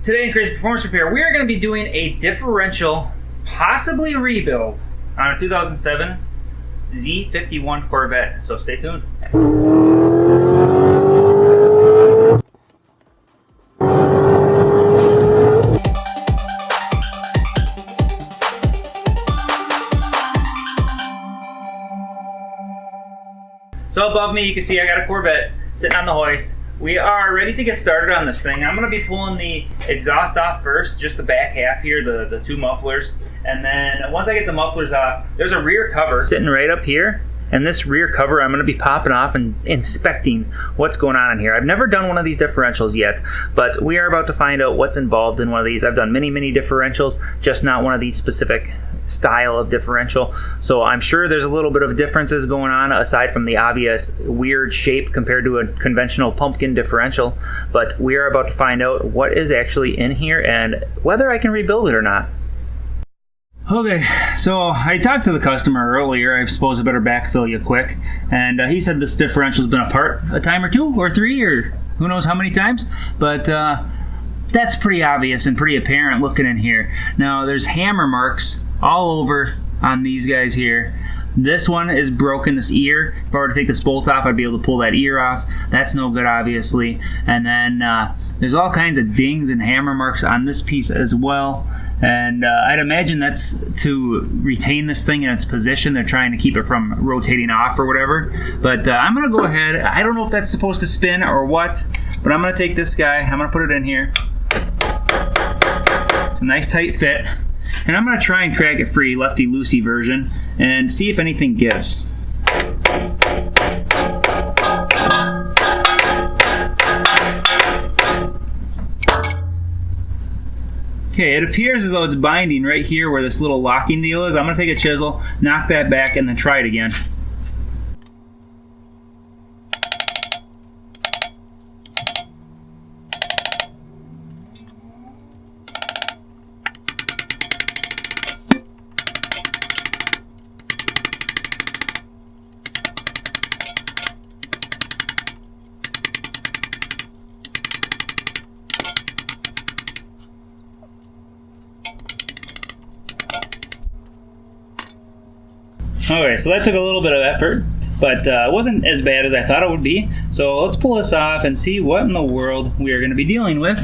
Today in Crazed Performance Repair, we are going to be doing a differential, possibly rebuild, on a 2007 Z51 Corvette. So stay tuned. So above me, you can see I got a Corvette sitting on the hoist. We are ready to get started on this thing. I'm going to be pulling the exhaust off first, just the back half here, the two mufflers. And then once I get the mufflers off, there's a rear cover sitting right up here. And this rear cover, I'm going to be popping off and inspecting what's going on in here. I've never done one of these differentials yet, but we are about to find out what's involved in one of these. I've done many differentials, just not one of these specific style of differential. So I'm sure there's a little bit of differences going on aside from the obvious weird shape compared to a conventional pumpkin differential. But we are about to find out what is actually in here and whether I can rebuild it or not. Okay, so I talked to the customer earlier. I suppose I better backfill you quick. And he said this differential's been apart a time or two or three or who knows how many times. But that's pretty obvious and pretty apparent looking in here. Now there's hammer marks all over on these guys here. This one is broken, this ear. If I were to take this bolt off, I'd be able to pull that ear off. That's no good, obviously. And then there's all kinds of dings and hammer marks on this piece as well. And I'd imagine that's to retain this thing in its position. They're trying to keep it from rotating off or whatever. But I'm going to go ahead. I don't know if that's supposed to spin or what, but I'm going to take this guy. I'm going to put it in here. It's a nice tight fit. And I'm going to try and crack it free, lefty-loosey version, and see if anything gives. Okay, it appears as though it's binding right here where this little locking deal is. I'm going to take a chisel, knock that back, and then try it again. Okay, so that took a little bit of effort, but it wasn't as bad as I thought it would be. So let's pull this off and see what in the world we are going to be dealing with.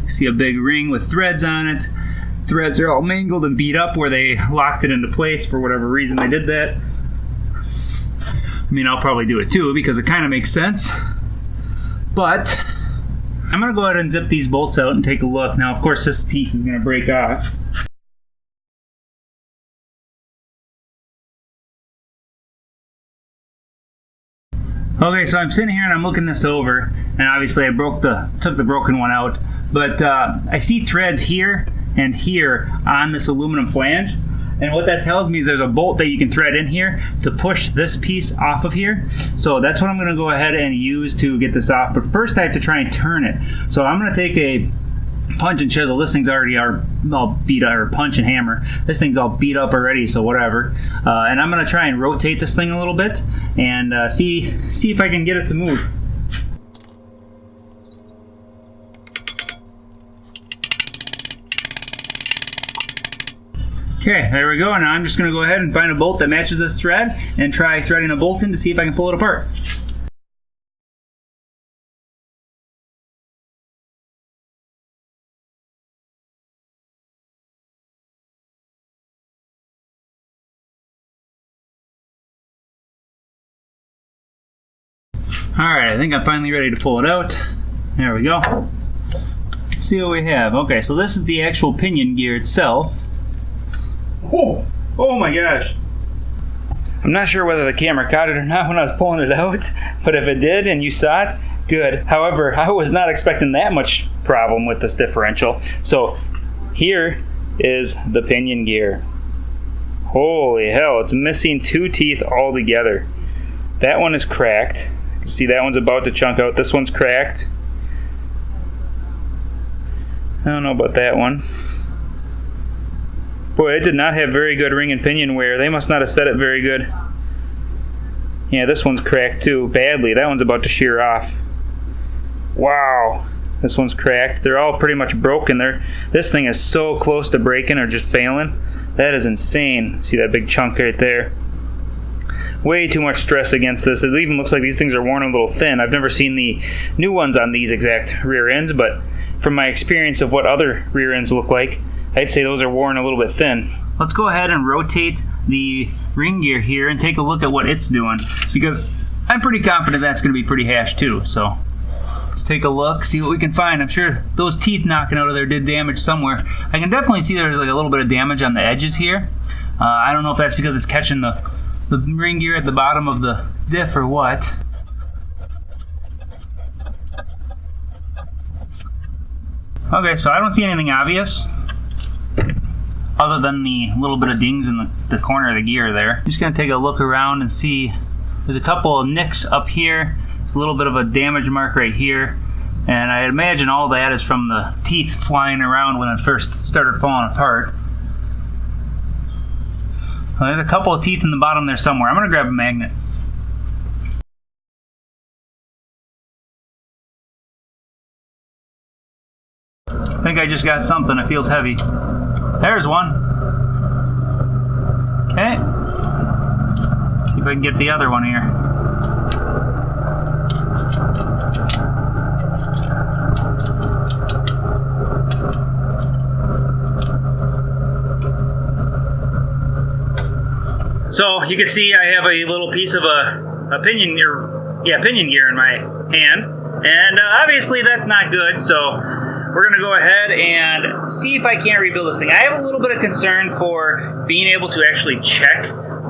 You see a big ring with threads on it. Threads are all mangled and beat up where they locked it into place for whatever reason they did that. I mean, I'll probably do it too because it kind of makes sense. But I'm going to go ahead and zip these bolts out and take a look. Now, of course, this piece is going to break off. Okay, so I'm sitting here and I'm looking this over, and obviously I took the broken one out, but I see threads here and here on this aluminum flange, and what that tells me is there's a bolt that you can thread in here to push this piece off of here. So that's what I'm going to go ahead and use to get this off, but first I have to try and turn it. So I'm going to take a punch and chisel. This thing's already all beat up, or punch and hammer. This thing's all beat up already, so whatever. And I'm going to try and rotate this thing a little bit and see if I can get it to move. Okay, there we go. Now I'm just going to go ahead and find a bolt that matches this thread and try threading a bolt in to see if I can pull it apart. Alright, I think I'm finally ready to pull it out. There we go. Let's see what we have. Okay, so this is the actual pinion gear itself. Oh my gosh. I'm not sure whether the camera caught it or not when I was pulling it out, but if it did and you saw it, good. However, I was not expecting that much problem with this differential. So here is the pinion gear. Holy hell, it's missing two teeth altogether. That one is cracked. See, that one's about to chunk out. This one's cracked. I don't know about that one. Boy, it did not have very good ring and pinion wear. They must not have set it very good. Yeah, this one's cracked too, badly. That one's about to shear off. Wow. This one's cracked. They're all pretty much broken. This thing is so close to breaking or just failing. That is insane. See that big chunk right there? Way too much stress against this. It even looks like these things are worn a little thin. I've never seen the new ones on these exact rear ends, but from my experience of what other rear ends look like, I'd say those are worn a little bit thin. Let's go ahead and rotate the ring gear here and take a look at what it's doing, because I'm pretty confident that's going to be pretty hashed too. So let's take a look, see what we can find. I'm sure those teeth knocking out of there did damage somewhere. I can definitely see there's like a little bit of damage on the edges here. I don't know if that's because it's catching the ring gear at the bottom of the diff or what. Okay, so I don't see anything obvious other than the little bit of dings in the corner of the gear there. Just gonna take a look around and see. There's a couple of nicks up here. There's a little bit of a damage mark right here. And I imagine all that is from the teeth flying around when it first started falling apart. Well, there's a couple of teeth in the bottom there somewhere. I'm gonna grab a magnet. I think I just got something. It feels heavy. There's one. Okay. See if I can get the other one here. So you can see I have a little piece of a pinion gear in my hand, and obviously that's not good. So we're going to go ahead and see if I can't rebuild this thing. I have a little bit of concern for being able to actually check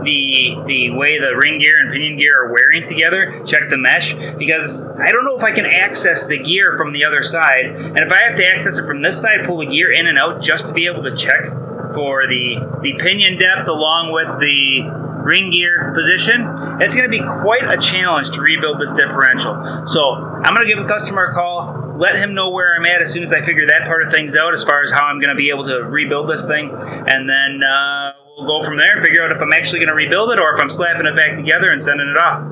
the way the ring gear and pinion gear are wearing together, check the mesh, because I don't know if I can access the gear from the other side. And if I have to access it from this side, pull the gear in and out just to be able to check for the pinion depth along with the ring gear position, it's going to be quite a challenge to rebuild this differential. So I'm going to give the customer a call, let him know where I'm at as soon as I figure that part of things out as far as how I'm going to be able to rebuild this thing, and then we'll go from there and figure out if I'm actually going to rebuild it or if I'm slapping it back together and sending it off.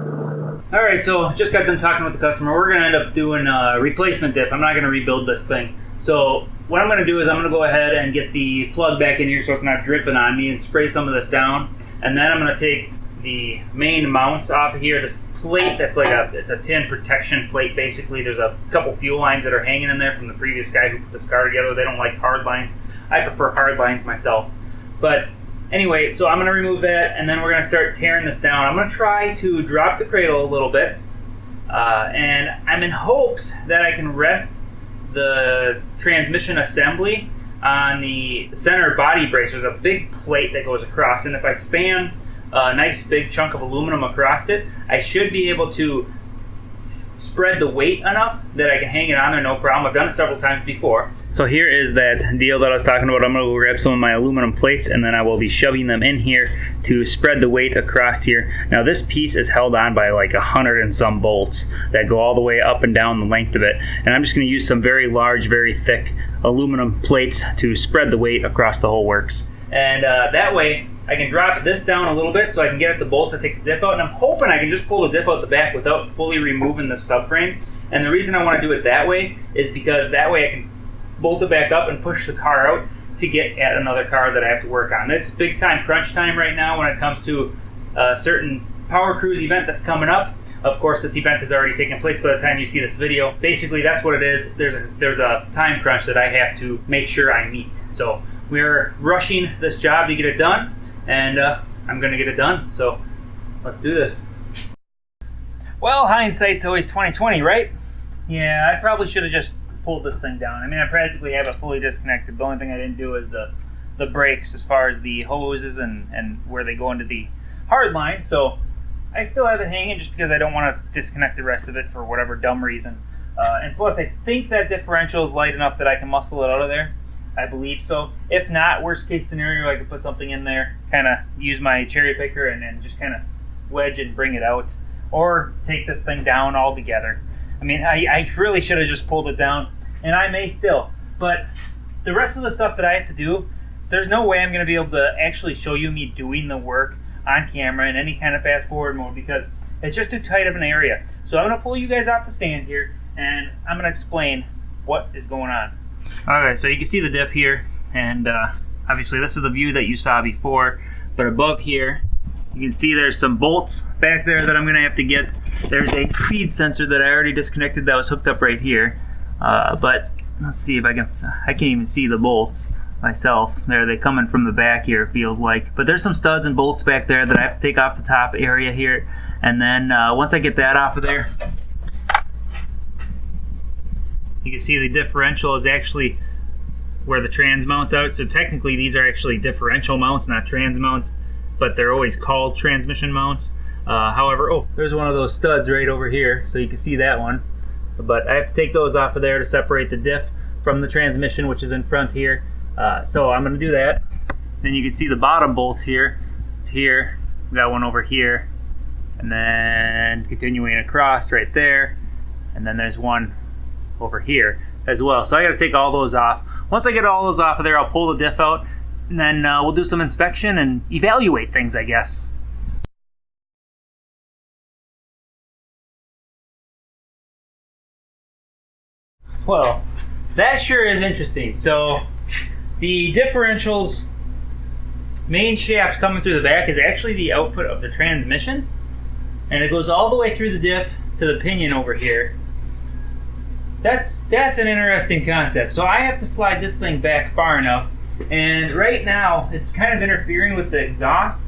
Alright, so just got done talking with the customer. We're going to end up doing a replacement diff. I'm not going to rebuild this thing. So what I'm going to do is I'm going to go ahead and get the plug back in here so it's not dripping on me and spray some of this down. And then I'm going to take the main mounts off of here. This plate that's like it's a tin protection plate basically. There's a couple fuel lines that are hanging in there from the previous guy who put this car together. They don't like hard lines. I prefer hard lines myself. But anyway, so I'm going to remove that, and then we're going to start tearing this down. I'm going to try to drop the cradle a little bit, and I'm in hopes that I can rest the transmission assembly on the center body brace. There's a big plate that goes across, and if I span a nice big chunk of aluminum across it, I should be able to spread the weight enough that I can hang it on there no problem. I've done it several times before. So here is that deal that I was talking about. I'm going to go grab some of my aluminum plates, and then I will be shoving them in here to spread the weight across here. Now this piece is held on by like 100 and some bolts that go all the way up and down the length of it, and I'm just going to use some very large, very thick aluminum plates to spread the weight across the whole works. And that way I can drop this down a little bit so I can get at the bolts that take the diff out, and I'm hoping I can just pull the diff out the back without fully removing the subframe. And the reason I want to do it that way is because that way I can bolt it back up and push the car out to get at another car that I have to work on. It's big time crunch time right now when it comes to a certain Power Cruise event that's coming up. Of course, this event has already taken place by the time you see this video. Basically, that's what it is. There's a time crunch that I have to make sure I meet. So we're rushing this job to get it done, and I'm going to get it done. So let's do this. Well, hindsight's always 20/20, right? Yeah, I probably should have just pulled this thing down. I mean, I practically have it fully disconnected. The only thing I didn't do is the brakes as far as the hoses and where they go into the hard line. So I still have it hanging just because I don't want to disconnect the rest of it for whatever dumb reason. And plus, I think that differential is light enough that I can muscle it out of there. I believe so. If not, worst case scenario, I could put something in there, kind of use my cherry picker and just kind of wedge and bring it out. Or take this thing down altogether. I mean, I really should have just pulled it down, and I may still. But the rest of the stuff that I have to do, there's no way I'm going to be able to actually show you me doing the work on camera in any kind of fast forward mode because it's just too tight of an area. So I'm going to pull you guys off the stand here, and I'm going to explain what is going on. Okay, so you can see the diff here, and obviously this is the view that you saw before, but above here you can see there's some bolts back there that I'm going to have to get. There's a speed sensor that I already disconnected that was hooked up right here, but let's see if I can't even see the bolts myself. They're coming from the back here, it feels like. But there's some studs and bolts back there that I have to take off the top area here, and then once I get that off of there, you can see the differential is actually where the trans mounts out. So technically these are actually differential mounts, not trans mounts, but they're always called transmission mounts. However, oh, there's one of those studs right over here, so you can see that one. But I have to take those off of there to separate the diff from the transmission, which is in front here. So I'm going to do that. Then you can see the bottom bolts here. It's here. We got one over here, and then continuing across right there, and then there's one over here as well. So I got to take all those off. Once I get all those off of there, I'll pull the diff out, and then we'll do some inspection and evaluate things, I guess. Well, that sure is interesting. So the differential's main shaft coming through the back is actually the output of the transmission, and it goes all the way through the diff to the pinion over here. That's an interesting concept. So I have to slide this thing back far enough, and right now it's kind of interfering with the exhaust.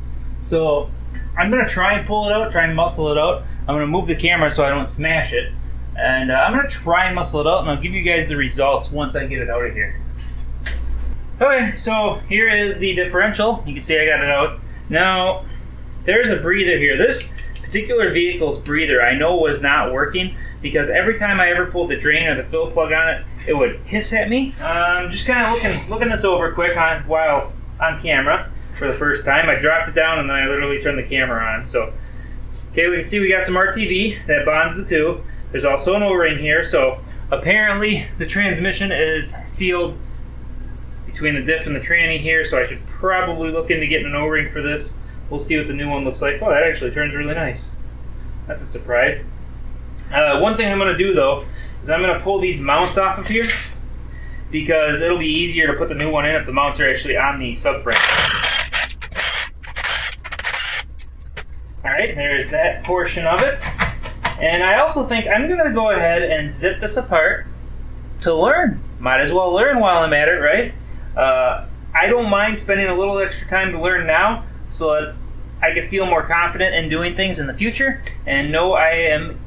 So I'm going to try and pull it out, try and muscle it out. I'm going to move the camera so I don't smash it, and I'm going to try and muscle it out, and I'll give you guys the results once I get it out of here. Okay, so here is the differential. You can see I got it out. Now, there's a breather here. This particular vehicle's breather I know was not working, because every time I ever pulled the drain or the fill plug on it, it would hiss at me. Just kind of looking this over quick while on camera for the first time. I dropped it down and then I literally turned the camera on. So, okay, we can see we got some RTV that bonds the two. There's also an O-ring here, so apparently the transmission is sealed between the diff and the tranny here, so I should probably look into getting an O-ring for this. We'll see what the new one looks like. Oh, that actually turns really nice. That's a surprise. One thing I'm going to do though is I'm going to pull these mounts off of here, because it'll be easier to put the new one in if the mounts are actually on the subframe. Alright, there's that portion of it. And I also think I'm going to go ahead and zip this apart to learn. Might as well learn while I'm at it, right? I don't mind spending a little extra time to learn now, so that I can feel more confident in doing things in the future and know I am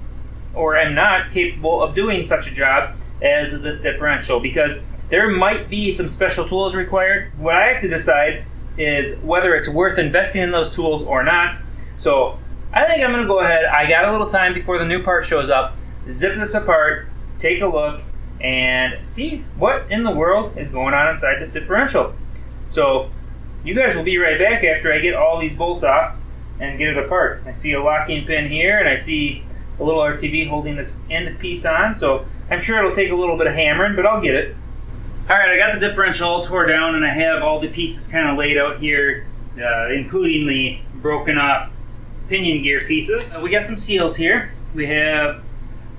or am not capable of doing such a job as this differential, because there might be some special tools required. What I have to decide is whether it's worth investing in those tools or not. So I think I'm going to go ahead. I got a little time before the new part shows up. Zip this apart, take a look, and see what in the world is going on inside this differential. So you guys will be right back after I get all these bolts off and get it apart. I see a locking pin here, and I see a little RTV holding this end piece on, so I'm sure it'll take a little bit of hammering, but I'll get it. Alright, I got the differential all tore down, and I have all the pieces kind of laid out here, including the broken off pinion gear pieces. We got some seals here. We have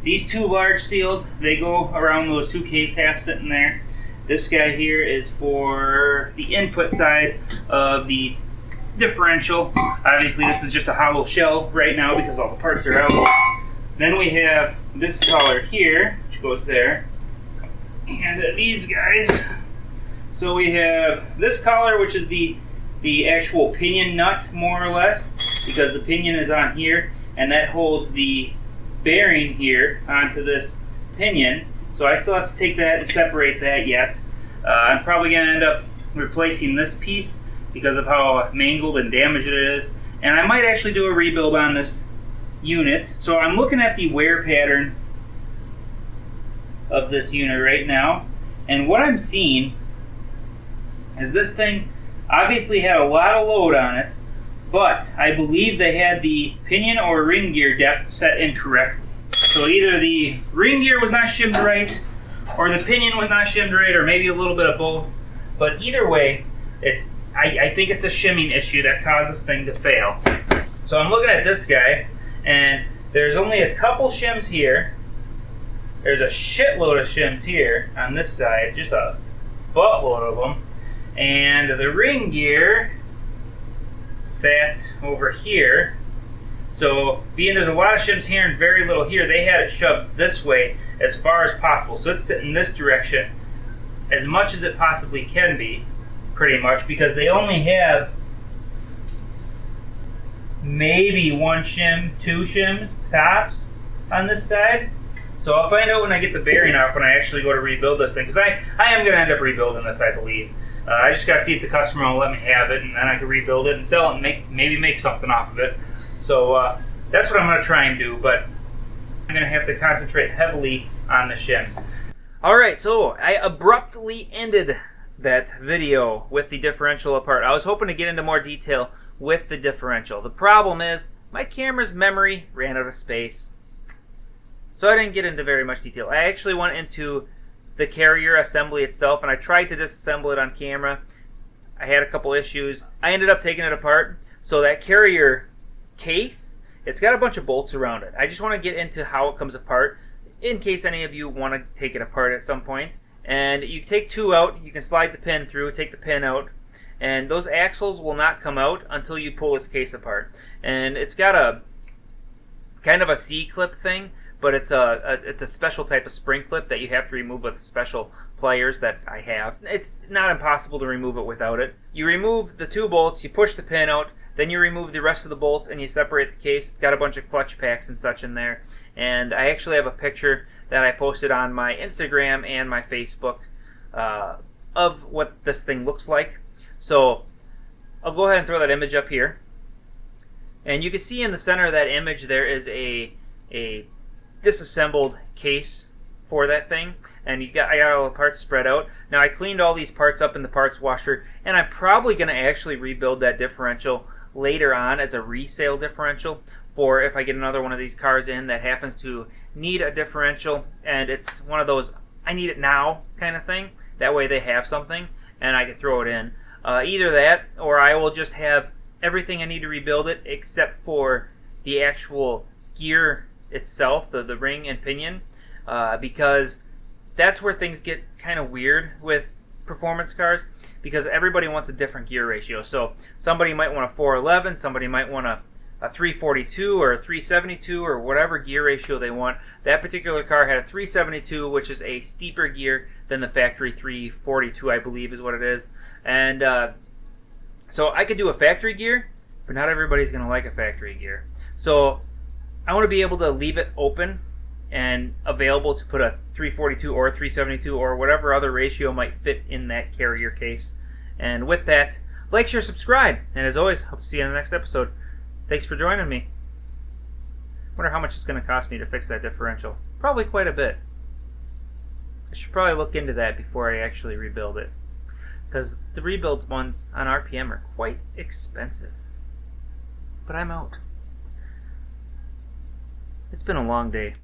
these two large seals. They go around those two case halves sitting there. This guy here is for the input side of the differential. Obviously this is just a hollow shell right now because all the parts are out. Then we have this collar here, which goes there, and these guys. So we have this collar, which is the actual pinion nut, more or less, because the pinion is on here, and that holds the bearing here onto this pinion. So I still have to take that and separate that yet. I'm probably going to end up replacing this piece because of how mangled and damaged it is, and I might actually do a rebuild on this unit. So I'm looking at the wear pattern of this unit right now, and what I'm seeing is this thing obviously had a lot of load on it, but I believe they had the pinion or ring gear depth set incorrectly. So either the ring gear was not shimmed right, or the pinion was not shimmed right, or maybe a little bit of both. But either way, I think it's a shimming issue that caused this thing to fail. So I'm looking at this guy, and there's only a couple shims here, there's a shitload of shims here on this side, just a buttload of them. And the ring gear sat over here. So being there's a lot of shims here and very little here, they had it shoved this way as far as possible. So it's sitting this direction as much as it possibly can be, pretty much, because they only have maybe one shim, two shims tops on this side. So I'll find out when I get the bearing off when I actually go to rebuild this thing, because I am going to end up rebuilding this, I believe. I just got to see if the customer will let me have it, and then I can rebuild it and sell it and maybe make something off of it. So that's what I'm going to try and do, but I'm going to have to concentrate heavily on the shims. Alright, so I abruptly ended that video with the differential apart. I was hoping to get into more detail with the differential. The problem is my camera's memory ran out of space, so I didn't get into very much detail. I actually went into the carrier assembly itself, and I tried to disassemble it on camera. I had a couple issues. I ended up taking it apart. So that carrier case, it's got a bunch of bolts around it. I just want to get into how it comes apart in case any of you want to take it apart at some point. And you take two out, you can slide the pin through, take the pin out, and those axles will not come out until you pull this case apart. And it's got a kind of a C-clip thing, but it's a special type of spring clip that you have to remove with special pliers that I have. It's not impossible to remove it without it. You remove the two bolts, you push the pin out, then you remove the rest of the bolts and you separate the case. It's got a bunch of clutch packs and such in there. And I actually have a picture that I posted on my Instagram and my Facebook of what this thing looks like. So I'll go ahead and throw that image up here. And you can see in the center of that image there is a disassembled case for that thing. And I got all the parts spread out. Now I cleaned all these parts up in the parts washer, and I'm probably going to actually rebuild that differential later on as a resale differential for if I get another one of these cars in that happens to need a differential, and it's one of those I need it now kind of thing. That way they have something and I can throw it in. Either that, or I will just have everything I need to rebuild it except for the actual gear itself, the ring and pinion, because that's where things get kind of weird with performance cars, because everybody wants a different gear ratio. So somebody might want a 411, somebody might want a 342 or a 372 or whatever gear ratio they want. That particular car had a 372, which is a steeper gear than the factory 342, I believe is what it is. And so I could do a factory gear, but not everybody's going to like a factory gear. So I want to be able to leave it open and available to put a 342 or a 372 or whatever other ratio might fit in that carrier case. And with that, like, share, subscribe. And as always, hope to see you in the next episode. Thanks for joining me. Wonder how much it's going to cost me to fix that differential. Probably quite a bit. I should probably look into that before I actually rebuild it, because the rebuild ones on RPM are quite expensive. But I'm out. It's been a long day.